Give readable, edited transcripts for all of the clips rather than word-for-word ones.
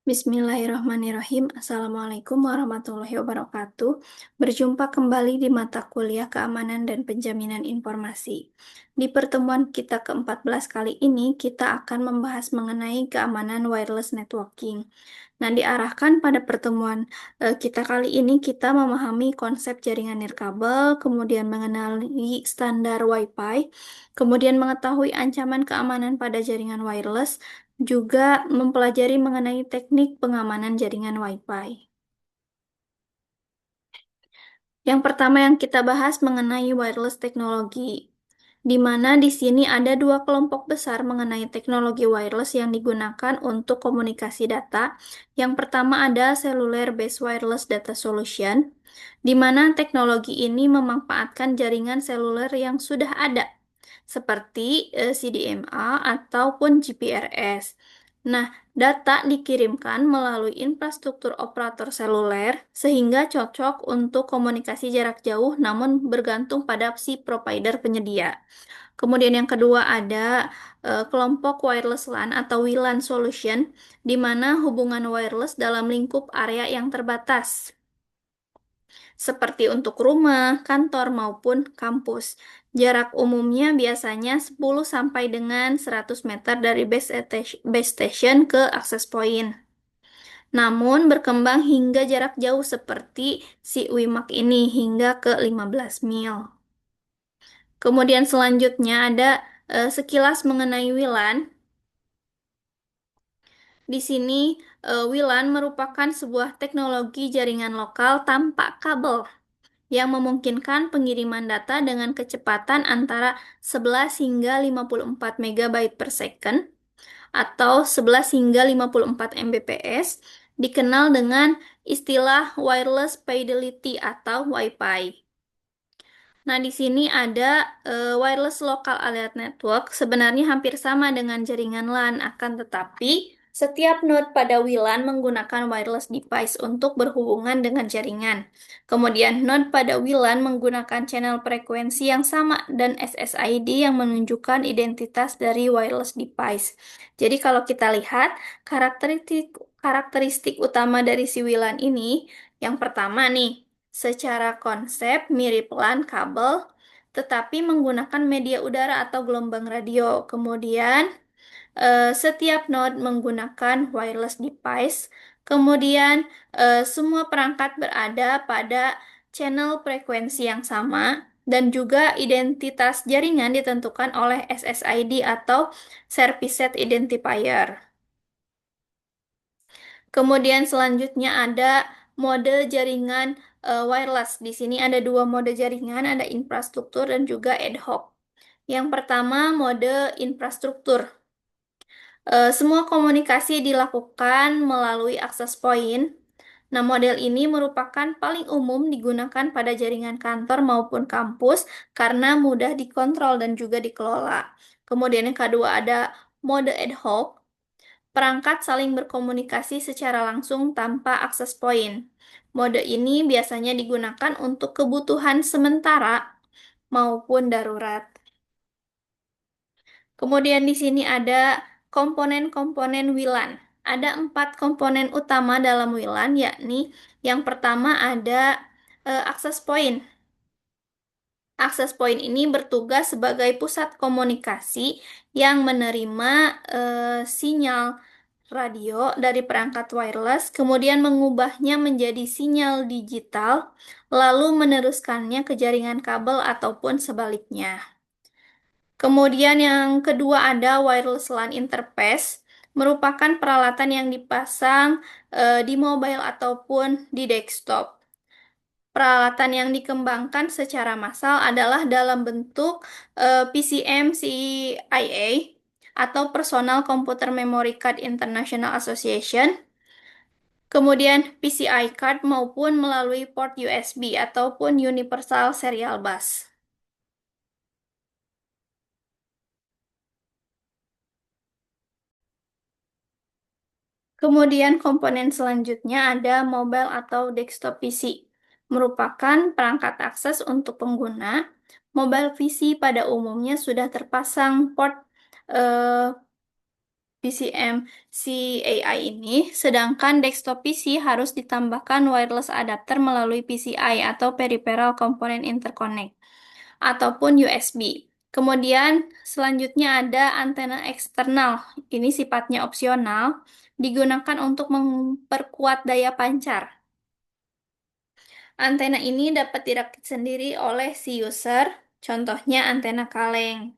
Bismillahirrahmanirrahim. Assalamualaikum warahmatullahi wabarakatuh. Berjumpa kembali di mata kuliah Keamanan dan Penjaminan Informasi. Di pertemuan kita ke-14 kali ini, kita akan membahas mengenai keamanan wireless networking. Nah, diarahkan pada pertemuan kita kali ini, kita memahami konsep jaringan nirkabel, kemudian mengenali standar Wi-Fi, kemudian mengetahui ancaman keamanan pada jaringan wireless, juga mempelajari mengenai teknik pengamanan jaringan Wi-Fi. Yang pertama yang kita bahas mengenai wireless teknologi, di mana di sini ada dua kelompok besar mengenai teknologi wireless yang digunakan untuk komunikasi data. Yang pertama ada Cellular Based Wireless Data Solution, di mana teknologi ini memanfaatkan jaringan seluler yang sudah ada, seperti CDMA ataupun GPRS. Nah, data dikirimkan melalui infrastruktur operator seluler sehingga cocok untuk komunikasi jarak jauh namun bergantung pada si provider penyedia. Kemudian yang kedua ada kelompok wireless LAN atau WLAN solution, di mana hubungan wireless dalam lingkup area yang terbatas, seperti untuk rumah, kantor, maupun kampus. Jarak umumnya biasanya 10 sampai dengan 100 meter dari base station ke access point. Namun berkembang hingga jarak jauh seperti si WiMAX ini hingga ke 15 mil. Kemudian selanjutnya ada sekilas mengenai WLAN. Di sini WLAN merupakan sebuah teknologi jaringan lokal tanpa kabel yang memungkinkan pengiriman data dengan kecepatan antara 11 hingga 54 megabyte per second atau 11 hingga 54 Mbps, dikenal dengan istilah wireless fidelity atau Wi-Fi. Nah, di sini ada wireless local area network, sebenarnya hampir sama dengan jaringan LAN, akan tetapi setiap node pada WLAN menggunakan wireless device untuk berhubungan dengan jaringan. Kemudian node pada WLAN menggunakan channel frekuensi yang sama dan SSID yang menunjukkan identitas dari wireless device. Jadi kalau kita lihat karakteristik karakteristik utama dari si WLAN ini, yang pertama nih, secara konsep mirip LAN kabel, tetapi menggunakan media udara atau gelombang radio. Kemudian, setiap node menggunakan wireless device. Kemudian, semua perangkat berada pada channel frekuensi yang sama. Dan juga identitas jaringan ditentukan oleh SSID atau Service Set Identifier. Kemudian selanjutnya ada mode jaringan wireless. Di sini ada dua mode jaringan, ada infrastruktur dan juga ad hoc. Yang pertama mode infrastruktur. Semua komunikasi dilakukan melalui access point. Nah, model ini merupakan paling umum digunakan pada jaringan kantor maupun kampus karena mudah dikontrol dan juga dikelola. Kemudian yang kedua ada mode ad hoc. Perangkat saling berkomunikasi secara langsung tanpa akses point. Mode ini biasanya digunakan untuk kebutuhan sementara maupun darurat. Kemudian di sini ada komponen-komponen WLAN. Ada 4 komponen utama dalam WLAN, yakni yang pertama ada akses point. Akses point ini bertugas sebagai pusat komunikasi yang menerima sinyal radio dari perangkat wireless, kemudian mengubahnya menjadi sinyal digital, lalu meneruskannya ke jaringan kabel ataupun sebaliknya. Kemudian yang kedua ada wireless LAN interface, merupakan peralatan yang dipasang di mobile ataupun di desktop. Peralatan yang dikembangkan secara massal adalah dalam bentuk PCM CIA atau Personal Computer Memory Card International Association, kemudian PCI card maupun melalui port USB ataupun Universal Serial Bus. Kemudian komponen selanjutnya ada mobile atau desktop PC, merupakan perangkat akses untuk pengguna. Mobile PC pada umumnya sudah terpasang port eh, PCM CAI ini, sedangkan desktop PC harus ditambahkan wireless adapter melalui PCI atau Peripheral Component Interconnect ataupun USB. Kemudian selanjutnya ada antena eksternal. Ini sifatnya opsional, digunakan untuk memperkuat daya pancar. Antena ini dapat dirakit sendiri oleh si user, contohnya antena kaleng.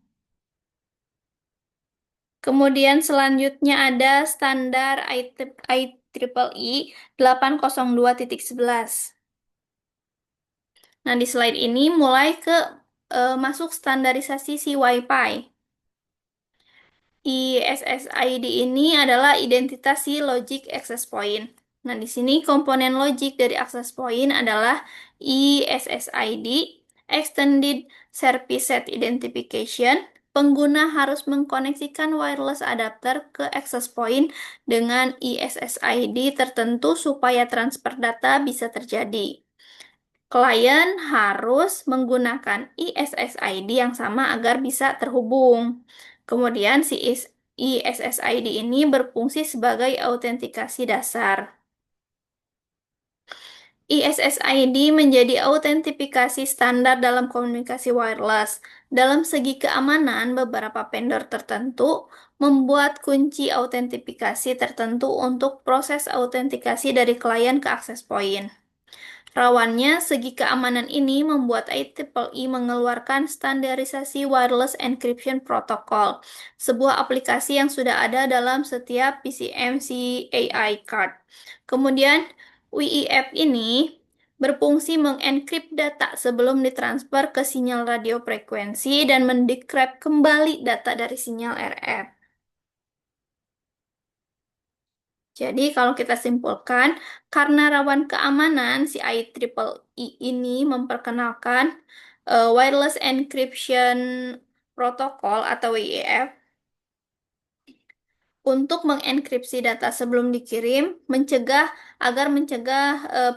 Kemudian selanjutnya ada standar IEEE 802.11. Nah, di slide ini mulai ke masuk standarisasi si Wi-Fi. ISSID ini adalah identitas si Logic Access Point. Nah, di sini komponen logic dari access point adalah ISSID, Extended Service Set Identification. Pengguna harus mengkoneksikan wireless adapter ke access point dengan ISSID tertentu supaya transfer data bisa terjadi. Klien harus menggunakan ISSID yang sama agar bisa terhubung. Kemudian si ISSID ini berfungsi sebagai autentikasi dasar. ISSID menjadi autentifikasi standar dalam komunikasi wireless. Dalam segi keamanan, beberapa vendor tertentu membuat kunci autentifikasi tertentu untuk proses autentikasi dari klien ke access point. Rawannya, segi keamanan ini membuat IEEE mengeluarkan standarisasi Wireless Encryption Protocol, sebuah aplikasi yang sudah ada dalam setiap PCMC AI card. Kemudian, WEF ini berfungsi mengenkrypt data sebelum ditransfer ke sinyal radio frekuensi dan mendecrypt kembali data dari sinyal RF. Jadi kalau kita simpulkan, karena rawan keamanan, si IEEE ini memperkenalkan Wireless Encryption Protocol atau WEF untuk mengenkripsi data sebelum dikirim, mencegah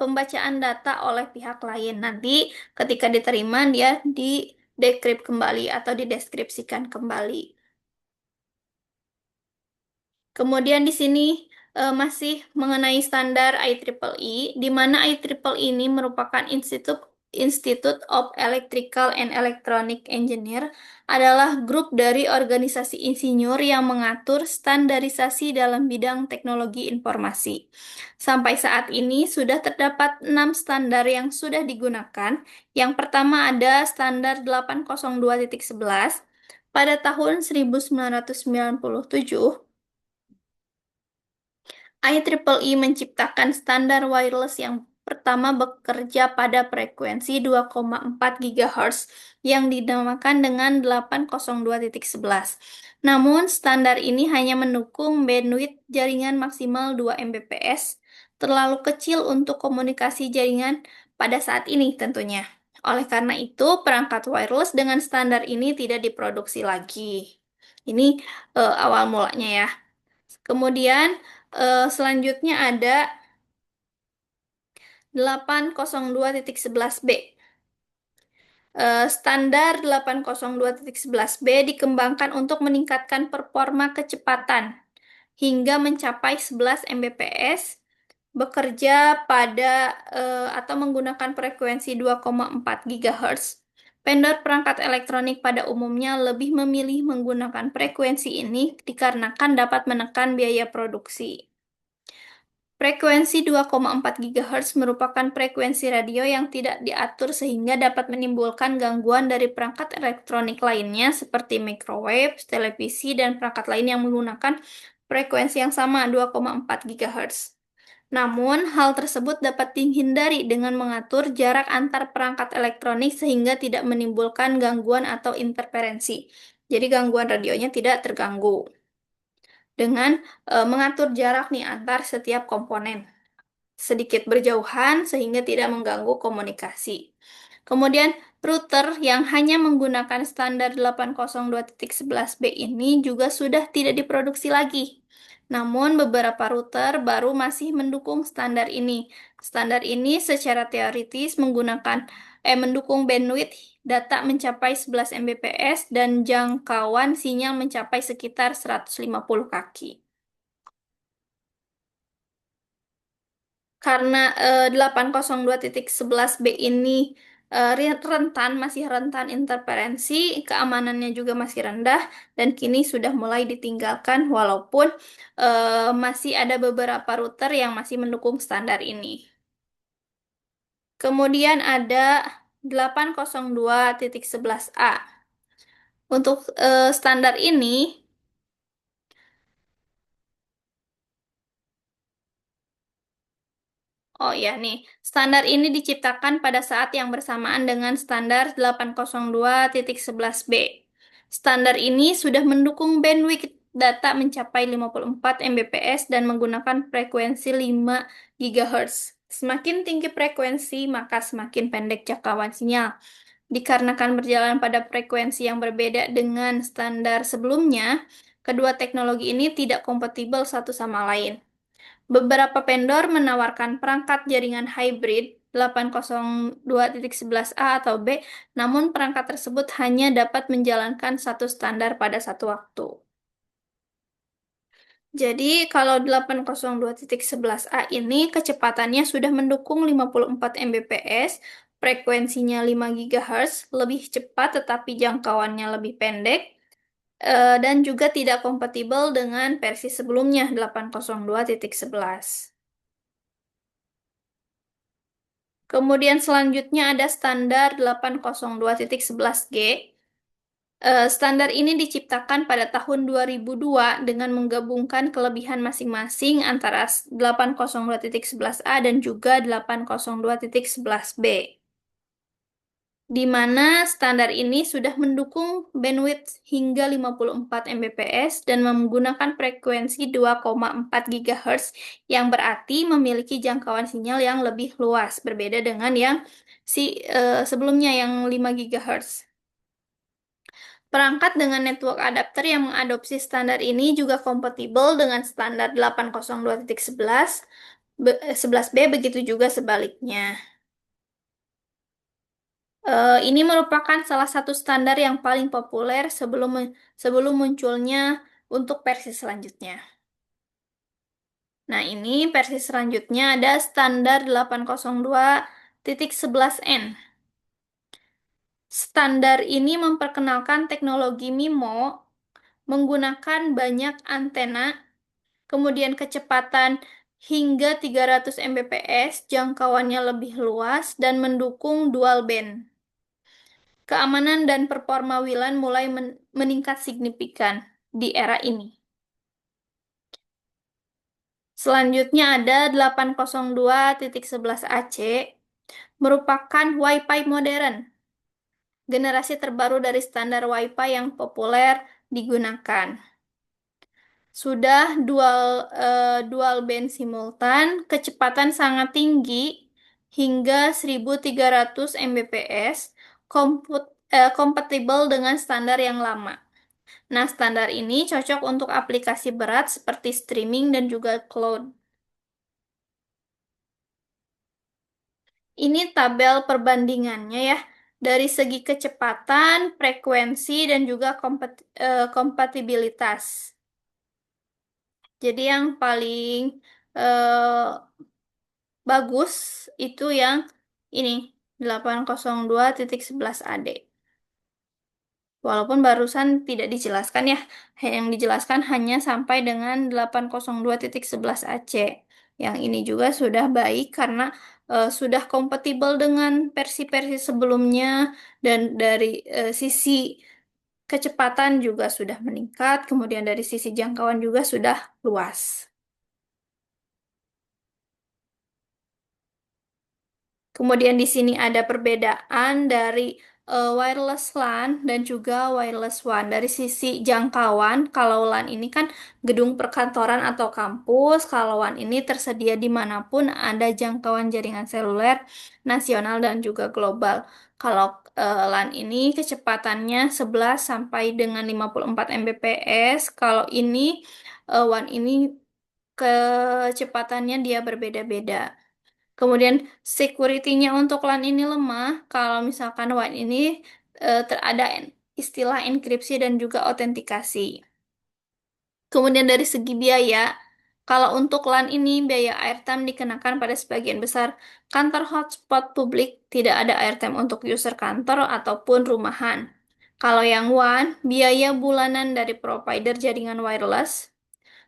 pembacaan data oleh pihak lain. Nanti ketika diterima dia di-decrypt kembali atau dideskripsikan kembali. Kemudian di sini masih mengenai standar IEEE, di mana IEEE ini merupakan Institute of Electrical and Electronic Engineer adalah grup dari organisasi insinyur yang mengatur standarisasi dalam bidang teknologi informasi. Sampai saat ini sudah terdapat 6 standar yang sudah digunakan. Yang pertama ada standar 802.11 pada tahun 1997. IEEE menciptakan standar wireless yang pertama bekerja pada frekuensi 2,4 GHz yang dinamakan dengan 802.11. Namun, standar ini hanya mendukung bandwidth jaringan maksimal 2 Mbps, terlalu kecil untuk komunikasi jaringan pada saat ini tentunya. Oleh karena itu, perangkat wireless dengan standar ini tidak diproduksi lagi. Ini awal mulanya ya. Kemudian selanjutnya ada 802.11b. Standar 802.11b dikembangkan untuk meningkatkan performa kecepatan hingga mencapai 11 Mbps, bekerja pada atau menggunakan frekuensi 2,4 GHz. Vendor perangkat elektronik pada umumnya lebih memilih menggunakan frekuensi ini dikarenakan dapat menekan biaya produksi. Frekuensi 2,4 GHz merupakan frekuensi radio yang tidak diatur sehingga dapat menimbulkan gangguan dari perangkat elektronik lainnya seperti microwave, televisi, dan perangkat lain yang menggunakan frekuensi yang sama 2,4 GHz. Namun, hal tersebut dapat dihindari dengan mengatur jarak antar perangkat elektronik sehingga tidak menimbulkan gangguan atau interferensi. Jadi gangguan radionya tidak terganggu dengan mengatur jarak nih antar setiap komponen sedikit berjauhan sehingga tidak mengganggu komunikasi. Kemudian router yang hanya menggunakan standar 802.11b ini juga sudah tidak diproduksi lagi. Namun beberapa router baru masih mendukung standar ini. Standar ini secara teoritis mendukung bandwidth data mencapai 11 Mbps dan jangkauan sinyal mencapai sekitar 150 kaki. Karena 802.11b ini masih rentan interferensi, keamanannya juga masih rendah, dan kini sudah mulai ditinggalkan walaupun masih ada beberapa router yang masih mendukung standar ini. Kemudian ada 802.11a. Untuk standar ini, oh ya nih, standar ini diciptakan pada saat yang bersamaan dengan standar 802.11b. Standar ini sudah mendukung bandwidth data mencapai 54 Mbps dan menggunakan frekuensi 5 GHz. Semakin tinggi frekuensi, maka semakin pendek jangkauan sinyal. Dikarenakan berjalan pada frekuensi yang berbeda dengan standar sebelumnya, kedua teknologi ini tidak kompatibel satu sama lain. Beberapa vendor menawarkan perangkat jaringan hybrid 802.11a atau B, namun perangkat tersebut hanya dapat menjalankan satu standar pada satu waktu. Jadi, kalau 802.11a ini kecepatannya sudah mendukung 54 Mbps, frekuensinya 5 GHz, lebih cepat tetapi jangkauannya lebih pendek, dan juga tidak kompatibel dengan versi sebelumnya 802.11. Kemudian selanjutnya ada standar 802.11g. Standar ini diciptakan pada tahun 2002 dengan menggabungkan kelebihan masing-masing antara 802.11a dan juga 802.11b, di mana standar ini sudah mendukung bandwidth hingga 54 Mbps dan menggunakan frekuensi 2,4 GHz yang berarti memiliki jangkauan sinyal yang lebih luas, berbeda dengan yang sebelumnya yang 5 GHz. Perangkat dengan network adapter yang mengadopsi standar ini juga kompatibel dengan standar 802.11b, begitu juga sebaliknya. Ini merupakan salah satu standar yang paling populer sebelum munculnya untuk versi selanjutnya. Nah, ini versi selanjutnya ada standar 802.11n. Standar ini memperkenalkan teknologi MIMO menggunakan banyak antena, kemudian kecepatan hingga 300 Mbps, jangkauannya lebih luas, dan mendukung dual band. Keamanan dan performa WLAN mulai meningkat signifikan di era ini. Selanjutnya ada 802.11ac, merupakan Wi-Fi modern, generasi terbaru dari standar Wi-Fi yang populer digunakan. Sudah dual band simultan, kecepatan sangat tinggi hingga 1300 Mbps, kompatibel dengan standar yang lama. Nah, standar ini cocok untuk aplikasi berat seperti streaming dan juga cloud. Ini tabel perbandingannya ya, dari segi kecepatan, frekuensi, dan juga kompatibilitas. Jadi yang paling eh, bagus itu yang ini 802.11ad. Walaupun barusan tidak dijelaskan ya, yang dijelaskan hanya sampai dengan 802.11ac. Yang ini juga sudah baik karena sudah kompatibel dengan versi-versi sebelumnya dan dari sisi kecepatan juga sudah meningkat, kemudian dari sisi jangkauan juga sudah luas. Kemudian di sini ada perbedaan dari wireless LAN dan juga wireless WAN. Dari sisi jangkauan, kalau LAN ini kan gedung perkantoran atau kampus, kalau WAN ini tersedia dimanapun ada jangkauan jaringan seluler nasional dan juga global. Kalau LAN ini kecepatannya 11 sampai dengan 54 Mbps. Kalau ini WAN ini kecepatannya dia berbeda-beda. Kemudian security-nya untuk LAN ini lemah kalau misalkan WAN ini terada istilah enkripsi dan juga autentikasi. Kemudian dari segi biaya, kalau untuk LAN ini biaya airtime dikenakan pada sebagian besar kantor hotspot publik, tidak ada airtime untuk user kantor ataupun rumahan. Kalau yang WAN, biaya bulanan dari provider jaringan wireless.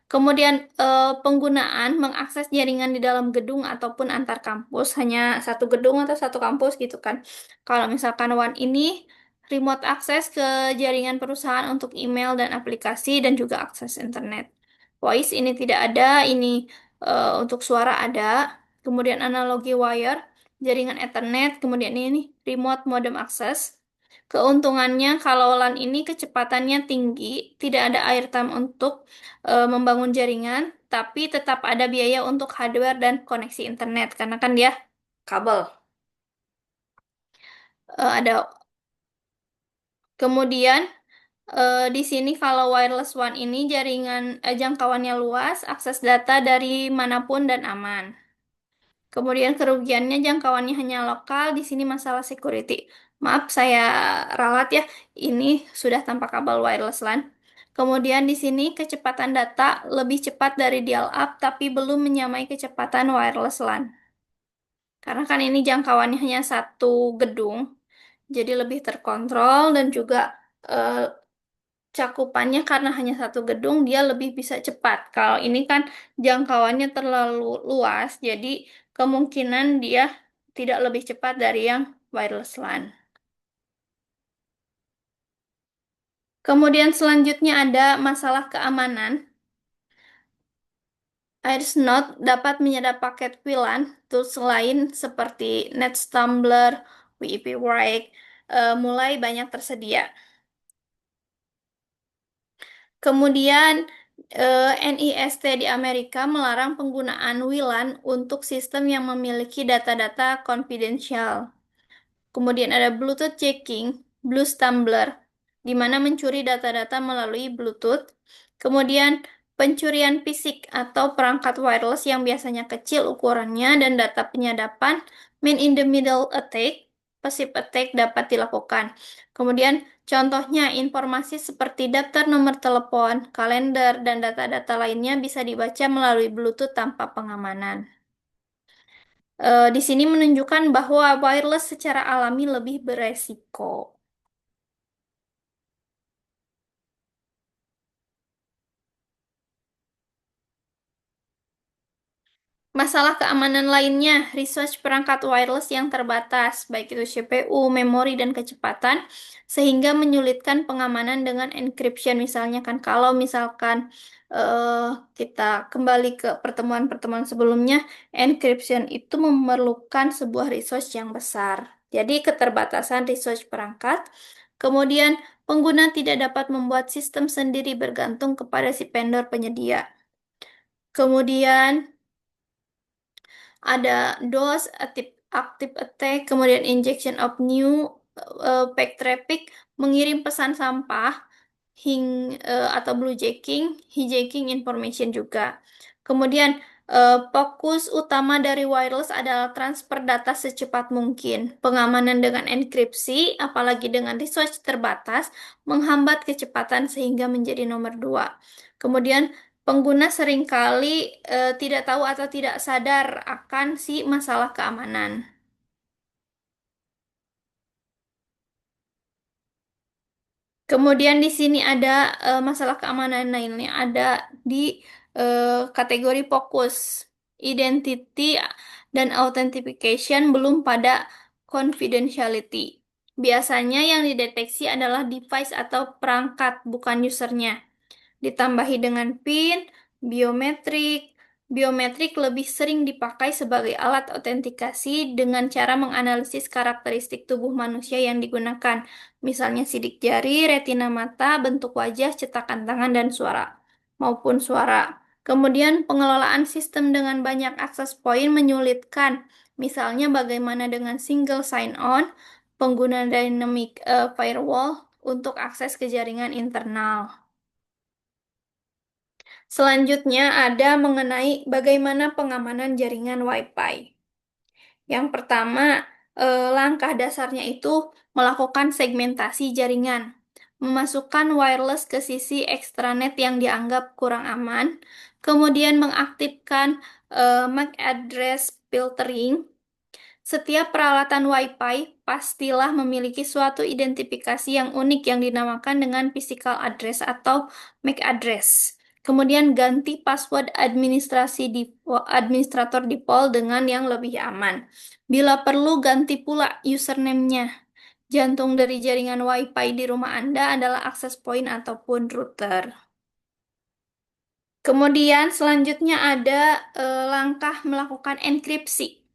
Kemudian penggunaan mengakses jaringan di dalam gedung ataupun antar kampus, hanya satu gedung atau satu kampus gitu kan. Kalau misalkan WAN ini remote akses ke jaringan perusahaan untuk email dan aplikasi dan juga akses internet. Voice ini tidak ada, ini untuk suara ada. Kemudian analogi wire, jaringan Ethernet, kemudian ini remote modem access. Keuntungannya kalau LAN ini kecepatannya tinggi, tidak ada airtime untuk membangun jaringan, tapi tetap ada biaya untuk hardware dan koneksi internet karena kan dia kabel. Ada kemudian di sini kalau wireless WAN ini jaringan jangkauannya luas, akses data dari manapun dan aman. Kemudian kerugiannya jangkauannya hanya lokal, di sini masalah security. Maaf, saya ralat ya. Ini sudah tanpa kabel wireless LAN. Kemudian di sini kecepatan data lebih cepat dari dial-up, tapi belum menyamai kecepatan wireless LAN. Karena kan ini jangkauannya hanya satu gedung, jadi lebih terkontrol dan juga eh, cakupannya karena hanya satu gedung dia lebih bisa cepat. Kalau ini kan jangkauannya terlalu luas, jadi kemungkinan dia tidak lebih cepat dari yang wireless LAN. Kemudian selanjutnya ada masalah keamanan. AirSnot dapat menyerap paket VLAN tools lain seperti NetStumbler, WipiWire, mulai banyak tersedia. Kemudian NIST di Amerika melarang penggunaan WLAN untuk sistem yang memiliki data-data konfidensial. Kemudian ada Bluetooth checking, Blues Tumbler, di mana mencuri data-data melalui Bluetooth. Kemudian pencurian fisik atau perangkat wireless yang biasanya kecil ukurannya dan data penyadapan, man in the middle attack, passive attack dapat dilakukan. Kemudian contohnya informasi seperti daftar nomor telepon, kalender, dan data-data lainnya bisa dibaca melalui Bluetooth tanpa pengamanan. Di sini menunjukkan bahwa wireless secara alami lebih beresiko. Masalah keamanan lainnya, research perangkat wireless yang terbatas, baik itu CPU, memori, dan kecepatan, sehingga menyulitkan pengamanan dengan encryption. Misalnya kan, kalau misalkan kita kembali ke pertemuan-pertemuan sebelumnya, encryption itu memerlukan sebuah resource yang besar. Jadi keterbatasan resource perangkat, kemudian pengguna tidak dapat membuat sistem sendiri bergantung kepada si vendor penyedia. Kemudian ada DOS, active attack, kemudian injection of new pack traffic, mengirim pesan sampah, atau bluejacking, hijacking information juga. Kemudian fokus utama dari wireless adalah transfer data secepat mungkin. Pengamanan dengan enkripsi, apalagi dengan resource terbatas, menghambat kecepatan sehingga menjadi nomor dua. Kemudian pengguna seringkali tidak tahu atau tidak sadar akan si masalah keamanan. Kemudian di sini ada masalah keamanan lainnya, ada di kategori fokus, identity dan authentication belum pada confidentiality. Biasanya yang dideteksi adalah device atau perangkat, bukan usernya. Ditambahi dengan PIN, biometrik. Biometrik lebih sering dipakai sebagai alat autentikasi dengan cara menganalisis karakteristik tubuh manusia yang digunakan, misalnya sidik jari, retina mata, bentuk wajah, cetakan tangan, dan suara, maupun suara. Kemudian pengelolaan sistem dengan banyak akses point menyulitkan, misalnya bagaimana dengan single sign-on, pengguna dynamic firewall untuk akses ke jaringan internal. Selanjutnya ada mengenai bagaimana pengamanan jaringan Wi-Fi. Yang pertama, langkah dasarnya itu melakukan segmentasi jaringan, memasukkan wireless ke sisi ekstranet yang dianggap kurang aman, kemudian mengaktifkan MAC address filtering. Setiap peralatan Wi-Fi pastilah memiliki suatu identifikasi yang unik yang dinamakan dengan physical address atau MAC address. Kemudian ganti password administrator default dengan yang lebih aman. Bila perlu ganti pula username-nya. Jantung dari jaringan Wi-Fi di rumah Anda adalah access point ataupun router. Kemudian selanjutnya ada langkah melakukan enkripsi.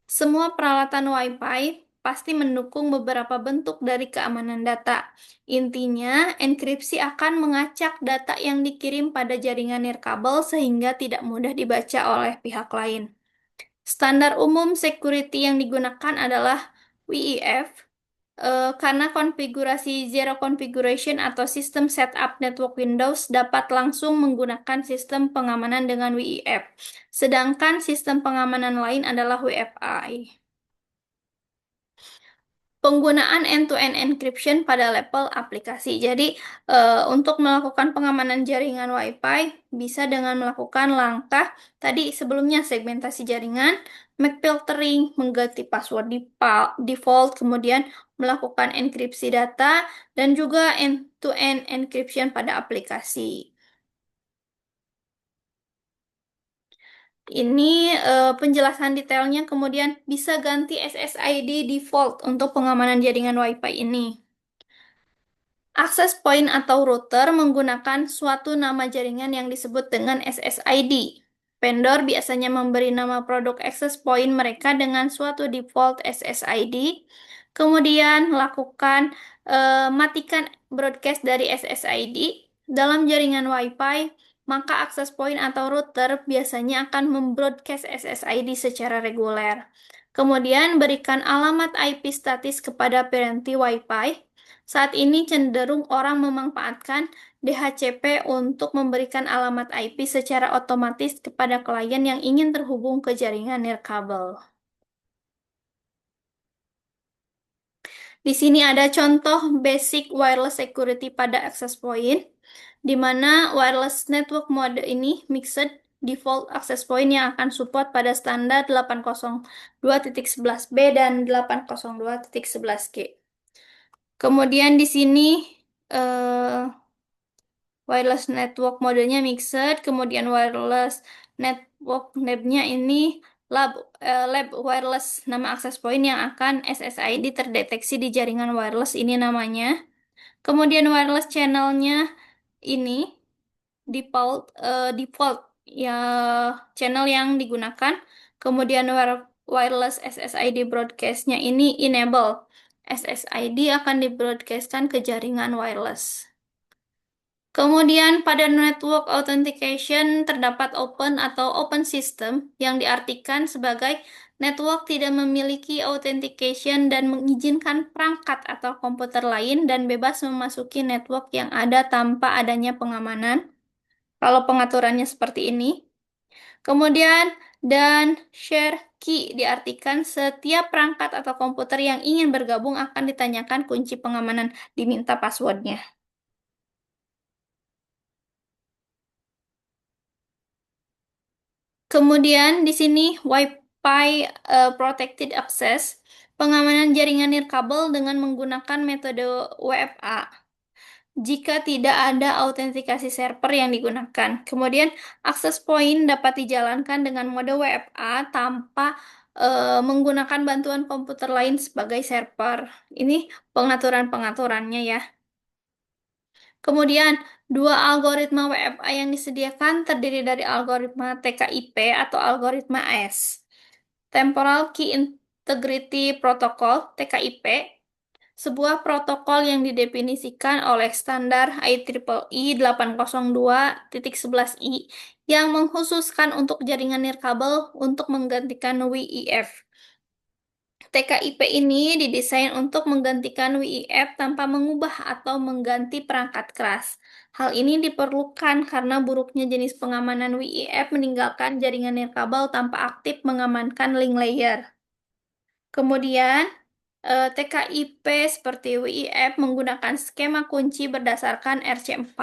Semua peralatan Wi-Fi pasti mendukung beberapa bentuk dari keamanan data. Intinya, enkripsi akan mengacak data yang dikirim pada jaringan nirkabel sehingga tidak mudah dibaca oleh pihak lain. Standar umum security yang digunakan adalah WEF, karena konfigurasi Zero Configuration atau sistem setup network Windows dapat langsung menggunakan sistem pengamanan dengan WEF, sedangkan sistem pengamanan lain adalah WFI. Penggunaan end-to-end encryption pada level aplikasi. Jadi, untuk melakukan pengamanan jaringan Wi-Fi bisa dengan melakukan langkah tadi sebelumnya segmentasi jaringan, MAC filtering, mengganti password default, kemudian melakukan enkripsi data, dan juga end-to-end encryption pada aplikasi. Ini penjelasan detailnya, kemudian bisa ganti SSID default untuk pengamanan jaringan Wi-Fi ini. Akses point atau router menggunakan suatu nama jaringan yang disebut dengan SSID. Vendor biasanya memberi nama produk access point mereka dengan suatu default SSID. Kemudian lakukan matikan broadcast dari SSID dalam jaringan Wi-Fi, maka akses point atau router biasanya akan membroadcast SSID secara reguler. Kemudian berikan alamat IP statis kepada parenti Wi-Fi. Saat ini cenderung orang memanfaatkan DHCP untuk memberikan alamat IP secara otomatis kepada klien yang ingin terhubung ke jaringan nirkabel. Di sini ada contoh basic wireless security pada access point, di mana wireless network mode ini mixed default access point yang akan support pada standar 802.11b dan 802.11g. Kemudian di sini eh, wireless network modenya mixed, kemudian wireless network name-nya ini lab wireless, nama access point yang akan SSID terdeteksi di jaringan wireless ini namanya. Kemudian wireless channel-nya ini default ya channel yang digunakan. Kemudian wireless SSID broadcast-nya ini enable. SSID akan dibroadcastkan ke jaringan wireless. Kemudian pada network authentication terdapat open atau open system yang diartikan sebagai network tidak memiliki authentication dan mengizinkan perangkat atau komputer lain dan bebas memasuki network yang ada tanpa adanya pengamanan. Kalau pengaturannya seperti ini. Kemudian dan share key diartikan setiap perangkat atau komputer yang ingin bergabung akan ditanyakan kunci pengamanan, diminta passwordnya. Kemudian di sini Wi-Fi Protected Access, pengamanan jaringan nirkabel dengan menggunakan metode WFA. Jika tidak ada autentikasi server yang digunakan. Kemudian access point dapat dijalankan dengan mode WFA tanpa menggunakan bantuan komputer lain sebagai server. Ini pengaturan-pengaturannya ya. Kemudian, dua algoritma WFA yang disediakan terdiri dari algoritma TKIP atau algoritma AES. Temporal Key Integrity Protocol, TKIP, sebuah protokol yang didefinisikan oleh standar IEEE 802.11i yang mengkhususkan untuk jaringan nirkabel untuk menggantikan WEF. TKIP ini didesain untuk menggantikan WEF tanpa mengubah atau mengganti perangkat keras. Hal ini diperlukan karena buruknya jenis pengamanan WEF meninggalkan jaringan nirkabel tanpa aktif mengamankan link layer. Kemudian, TKIP seperti WIF menggunakan skema kunci berdasarkan RC4,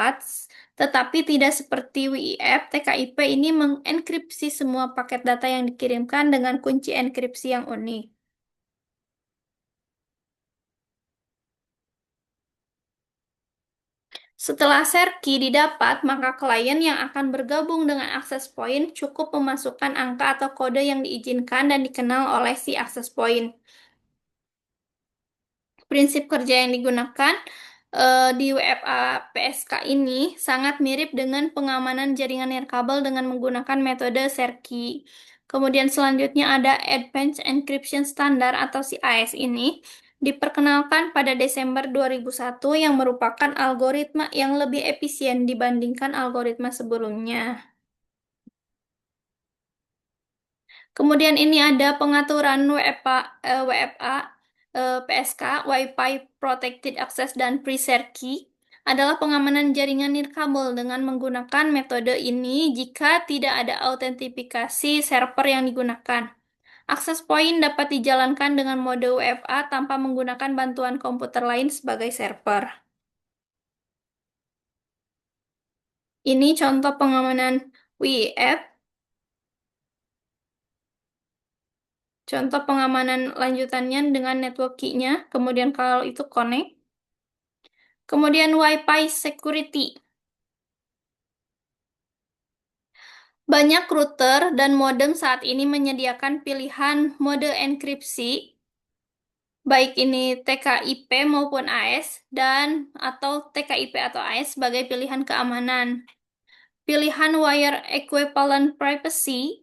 tetapi tidak seperti WIF, TKIP ini mengenkripsi semua paket data yang dikirimkan dengan kunci enkripsi yang unik. Setelah share key didapat, maka klien yang akan bergabung dengan access point cukup memasukkan angka atau kode yang diizinkan dan dikenal oleh si access point. Prinsip kerja yang digunakan di WFA PSK ini sangat mirip dengan pengamanan jaringan nirkabel dengan menggunakan metode share key. Kemudian selanjutnya ada Advanced Encryption Standard atau CAS ini diperkenalkan pada Desember 2001 yang merupakan algoritma yang lebih efisien dibandingkan algoritma sebelumnya. Kemudian ini ada pengaturan WFA, PSK, Wi-Fi Protected Access dan Pre-share Key adalah pengamanan jaringan nirkabel dengan menggunakan metode ini jika tidak ada autentifikasi server yang digunakan. Akses point dapat dijalankan dengan mode WFA tanpa menggunakan bantuan komputer lain sebagai server. Ini contoh pengamanan WIF. Contoh pengamanan lanjutannya dengan network key-nya, kemudian kalau itu connect. Kemudian Wi-Fi security. Banyak router dan modem saat ini menyediakan pilihan mode enkripsi, baik ini TKIP maupun AES dan atau TKIP atau AES sebagai pilihan keamanan. Pilihan Wire Equivalent Privacy,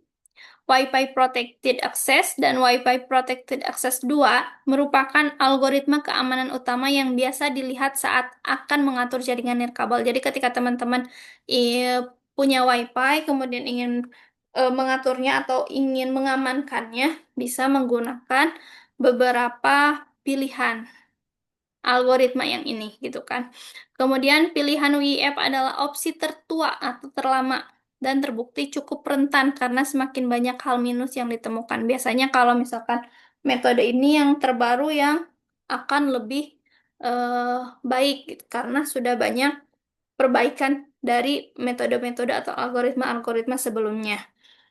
Wi-Fi Protected Access, dan Wi-Fi Protected Access 2 merupakan algoritma keamanan utama yang biasa dilihat saat akan mengatur jaringan nirkabel. Jadi ketika teman-teman punya Wi-Fi, kemudian ingin mengaturnya atau ingin mengamankannya, bisa menggunakan beberapa pilihan algoritma yang ini gitu kan. Kemudian pilihan WIF adalah opsi tertua atau terlama dan terbukti cukup rentan karena semakin banyak hal minus yang ditemukan. Biasanya kalau misalkan metode ini yang terbaru yang akan lebih baik gitu, karena sudah banyak perbaikan dari metode-metode atau algoritma-algoritma sebelumnya.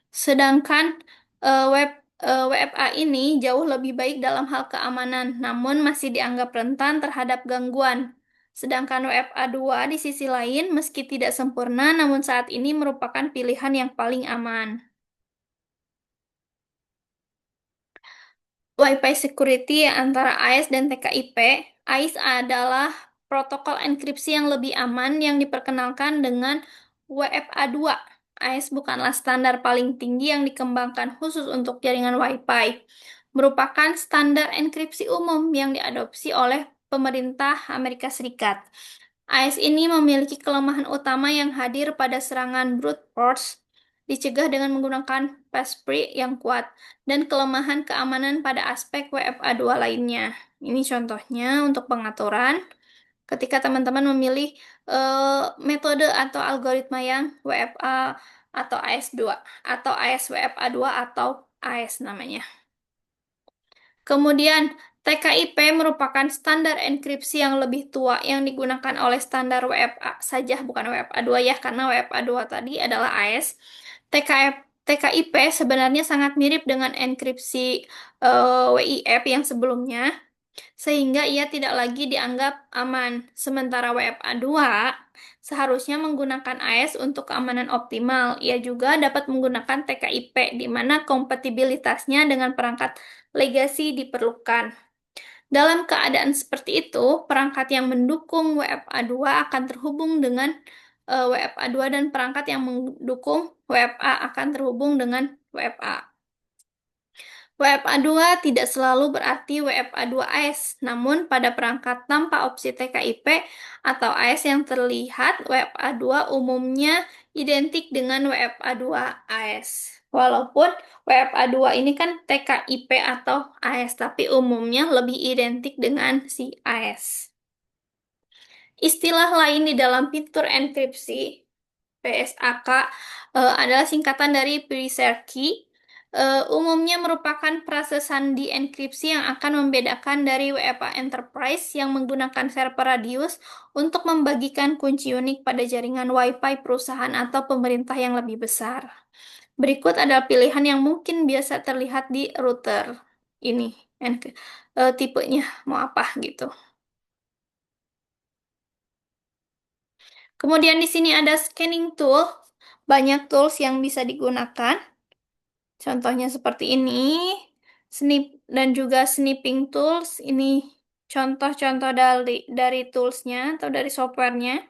Sedangkan WFA ini jauh lebih baik dalam hal keamanan, namun masih dianggap rentan terhadap gangguan. Sedangkan WFA 2 di sisi lain, meski tidak sempurna, namun saat ini merupakan pilihan yang paling aman. Wi-Fi security antara AES dan TKIP. AES adalah protokol enkripsi yang lebih aman yang diperkenalkan dengan WFA 2. AES bukanlah standar paling tinggi yang dikembangkan khusus untuk jaringan Wi-Fi. Merupakan standar enkripsi umum yang diadopsi oleh pemerintah Amerika Serikat. AES ini memiliki kelemahan utama yang hadir pada serangan brute force, dicegah dengan menggunakan passphrase yang kuat, dan kelemahan keamanan pada aspek WFA2 lainnya. Ini contohnya untuk pengaturan ketika teman-teman memilih metode atau algoritma yang WFA atau AES2 atau AES WFA2 atau AES namanya. Kemudian, TKIP merupakan standar enkripsi yang lebih tua yang digunakan oleh standar WFA saja, bukan WFA2 ya, karena WFA2 tadi adalah AES. TKIP sebenarnya sangat mirip dengan enkripsi WIF yang sebelumnya, sehingga ia tidak lagi dianggap aman. Sementara WFA2 seharusnya menggunakan AES untuk keamanan optimal. Ia juga dapat menggunakan TKIP, di mana kompatibilitasnya dengan perangkat legasi diperlukan. Dalam keadaan seperti itu, perangkat yang mendukung WFA2 akan terhubung dengan WFA2 dan perangkat yang mendukung WFA akan terhubung dengan WFA. WFA2 tidak selalu berarti WFA2 AES, namun pada perangkat tanpa opsi TKIP atau AES yang terlihat, WFA2 umumnya identik dengan WFA2 AES. Walaupun WFA2 ini kan TKIP atau AES, tapi umumnya lebih identik dengan si AES. Istilah lain di dalam fitur enkripsi PSAK adalah singkatan dari Pre-share Key. Umumnya merupakan proses sandi enkripsi yang akan membedakan dari WFA Enterprise yang menggunakan server radius untuk membagikan kunci unik pada jaringan Wi-Fi perusahaan atau pemerintah yang lebih besar. Berikut adalah pilihan yang mungkin biasa terlihat di router ini, tipenya mau apa gitu. Kemudian di sini ada scanning tool, banyak tools yang bisa digunakan. Contohnya seperti ini, snip dan juga snipping tools. Ini contoh-contoh dari toolsnya atau dari softwarenya.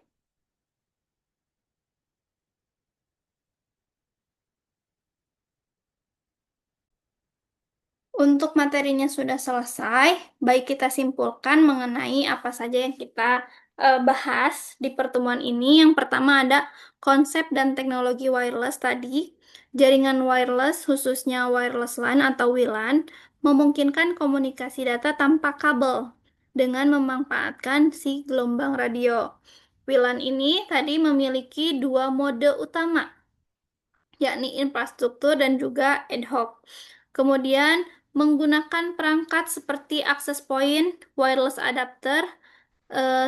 Untuk materinya sudah selesai, baik kita simpulkan mengenai apa saja yang kita bahas di pertemuan ini. Yang pertama ada konsep dan teknologi wireless tadi. Jaringan wireless, khususnya wireless LAN atau WLAN, memungkinkan komunikasi data tanpa kabel dengan memanfaatkan si gelombang radio. WLAN ini tadi memiliki dua mode utama, yakni infrastruktur dan juga ad hoc. Kemudian menggunakan perangkat seperti access point, wireless adapter,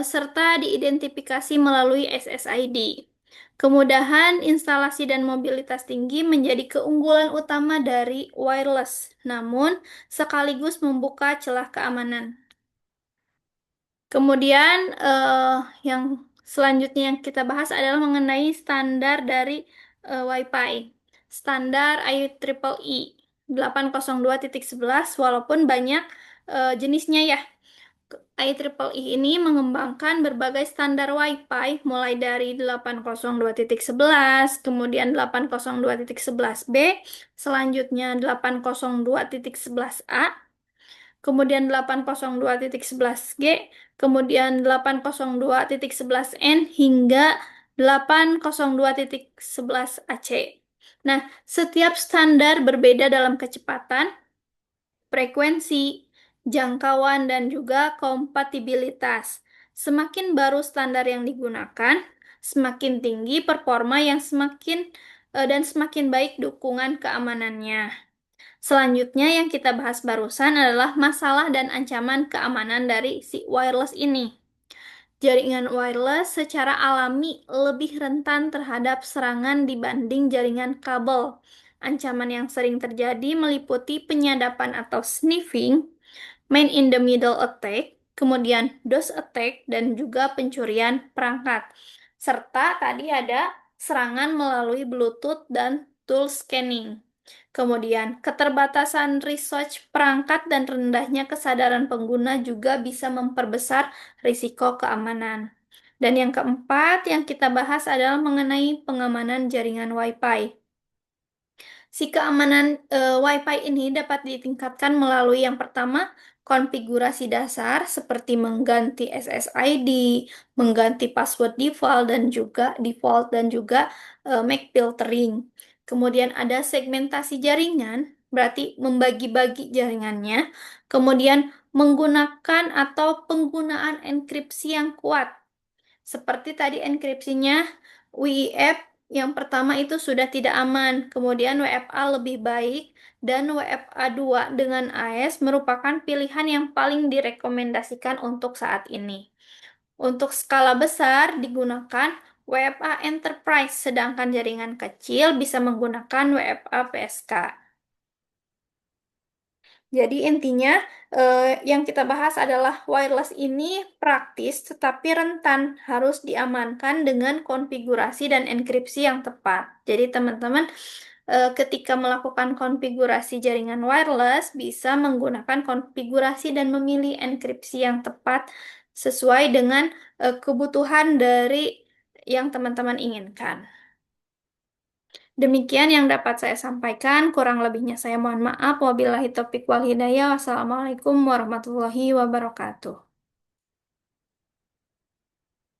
serta diidentifikasi melalui SSID. Kemudahan instalasi dan mobilitas tinggi menjadi keunggulan utama dari wireless, namun sekaligus membuka celah keamanan. Kemudian yang selanjutnya yang kita bahas adalah mengenai standar dari Wi-Fi. Standar IEEE 802.11 walaupun banyak jenisnya ya. IEEE ini mengembangkan berbagai standar Wi-Fi mulai dari 802.11, kemudian 802.11b, selanjutnya 802.11a, kemudian 802.11g, kemudian 802.11n hingga 802.11ac. Nah, setiap standar berbeda dalam kecepatan, frekuensi, jangkauan, dan juga kompatibilitas. Semakin baru standar yang digunakan, semakin tinggi performa yang dan semakin baik dukungan keamanannya. Selanjutnya yang kita bahas barusan adalah masalah dan ancaman keamanan dari si wireless ini. Jaringan wireless secara alami lebih rentan terhadap serangan dibanding jaringan kabel. Ancaman yang sering terjadi meliputi penyadapan atau sniffing, man in the middle attack, kemudian DOS attack, dan juga pencurian perangkat. Serta tadi ada serangan melalui Bluetooth dan tool scanning. Kemudian, keterbatasan research perangkat dan rendahnya kesadaran pengguna juga bisa memperbesar risiko keamanan. Dan yang keempat yang kita bahas adalah mengenai pengamanan jaringan Wi-Fi. Si keamanan Wi-Fi ini dapat ditingkatkan melalui yang pertama, konfigurasi dasar seperti mengganti SSID, mengganti password default dan juga MAC filtering. Kemudian ada segmentasi jaringan, berarti membagi-bagi jaringannya. Kemudian menggunakan atau penggunaan enkripsi yang kuat. Seperti tadi enkripsinya WIF yang pertama itu sudah tidak aman, kemudian WFA lebih baik, dan WFA 2 dengan AES merupakan pilihan yang paling direkomendasikan untuk saat ini. Untuk skala besar digunakan WFA Enterprise, sedangkan jaringan kecil bisa menggunakan WFA PSK. Jadi intinya yang kita bahas adalah wireless ini praktis tetapi rentan, harus diamankan dengan konfigurasi dan enkripsi yang tepat. Jadi teman-teman ketika melakukan konfigurasi jaringan wireless bisa menggunakan konfigurasi dan memilih enkripsi yang tepat sesuai dengan kebutuhan dari yang teman-teman inginkan. Demikian yang dapat saya sampaikan, kurang lebihnya saya mohon maaf. Wabillahi taufiq wal hidayah. Wassalamualaikum warahmatullahi wabarakatuh.